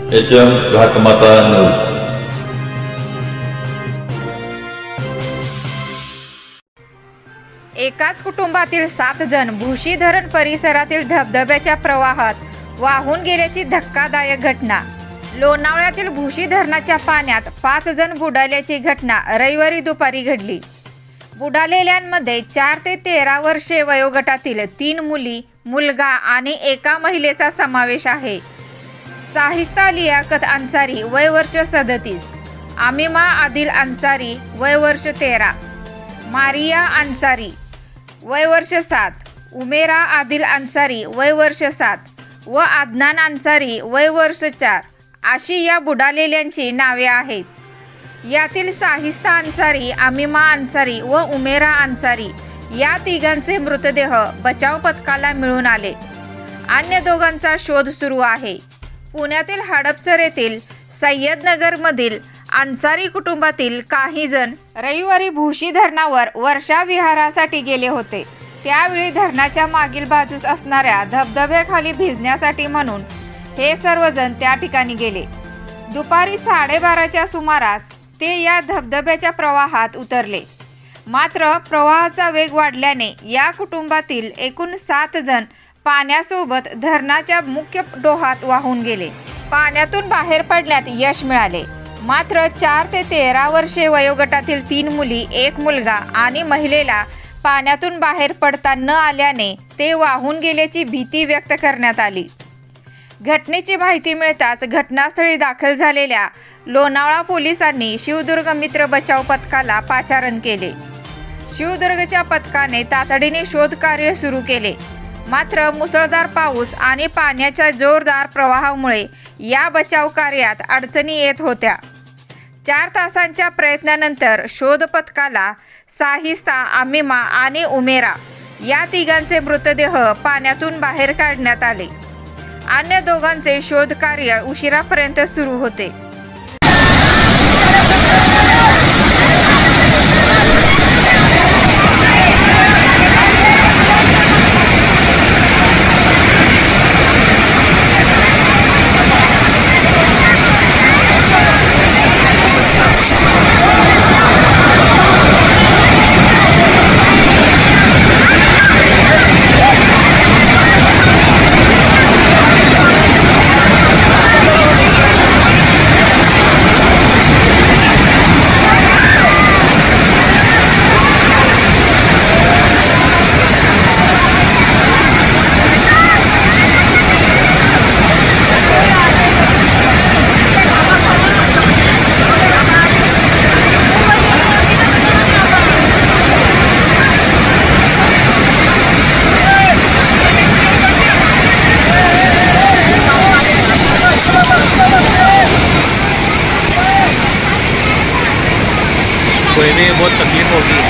HM घाटमाता news. एकाच कुटुंबातील 7 जण भुशी धरण परिसरातील धबधब्याच्या प्रवाहात वाहून गेल्याची धक्कादायक घटना। लोणावळ्यातील भुशी धरणाच्या पाण्यात 5 जण बुडाल्याची घटना रविवारी दुपारी घडली। बुडालेल्यांमध्ये 4 ते 13 वर्षे वयोगटातील 3 मुली, मुलगा आणि एका महिलेचा समावेश आहे। साहिस्ता लियाकत अन्सारी वय वर्ष 37, आमिमा आदिल अन्सारी वय वर्ष 13, मारिया अन्सारी वय वर्ष 7, उमेरा आदिल अन्सारी वय वर्ष 7 व अदनान अन्सारी वय वर्ष 4 अशी या बुडालेल्यांची नावे आहेत। यातील साहिस्ता अन्सारी, आमिमा अन्सारी व उमेरा अन्सारी या तिघांचे मृतदेह बचाव पथकाला मिळून आले। अन्य दोघांचा शोध सुरू आहे। पुण्यातील हडपसर येथील सय्यदनगरमधील अन्सारी कुटुंबातील काही जण रविवारी भुशी धरणावर वर्षा विहारासाठी गेले होते। त्यावेळी धरणाच्या मागील बाजूस असणाऱ्या धबधब्याखाली भिजण्यासाठी म्हणून हे सर्वजण त्या ठिकाणी गेले। दुपारी 12:30च्या सुमारास ते या धबधब्याच्या प्रवाहात उतरले। मात्र प्रवाहाचा वेग वाढल्याने या कुटुंबातील एकूण 7 जण पाण्यासोबत धरणाच्या मुख्य डोहात वाहून गेले। पाण्यातून बाहेर पडण्यात यश मिळाले, मात्र 4 ते 13 वर्षे वयोगटातील 3 मुली, एक मुलगा आणि महिलेला पाण्यातून बाहेर पडता न आल्याने ते वाहून गेल्याची भीती व्यक्त करण्यात आली। घटनेची माहिती मिळताच घटनास्थळी दाखल झालेल्या लोणावळा पोलिसांनी शिवदुर्ग मित्र बचाव पथकाला पाचारण केले। शिवदुर्गच्या पथकाने तातडीने शोध कार्य सुरू केले, मात्र मुसळधार पाऊस आणि पाण्याच्या जोरदार प्रवाहामुळे या बचाव कार्यात अडचणी येत होत्या। 4 तासांच्या प्रयत्नानंतर शोध पथकाला साहिस्ता, आमिमा आणि उमेरा या तिघांचे मृतदेह पाण्यातून बाहेर काढण्यात आले। अन्य दोघांचे शोध कार्य उशिरापर्यंत सुरू होते। कोई भी बहुत तकलीफ होगी।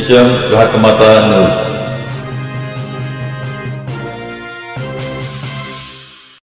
HM घाटमाता news.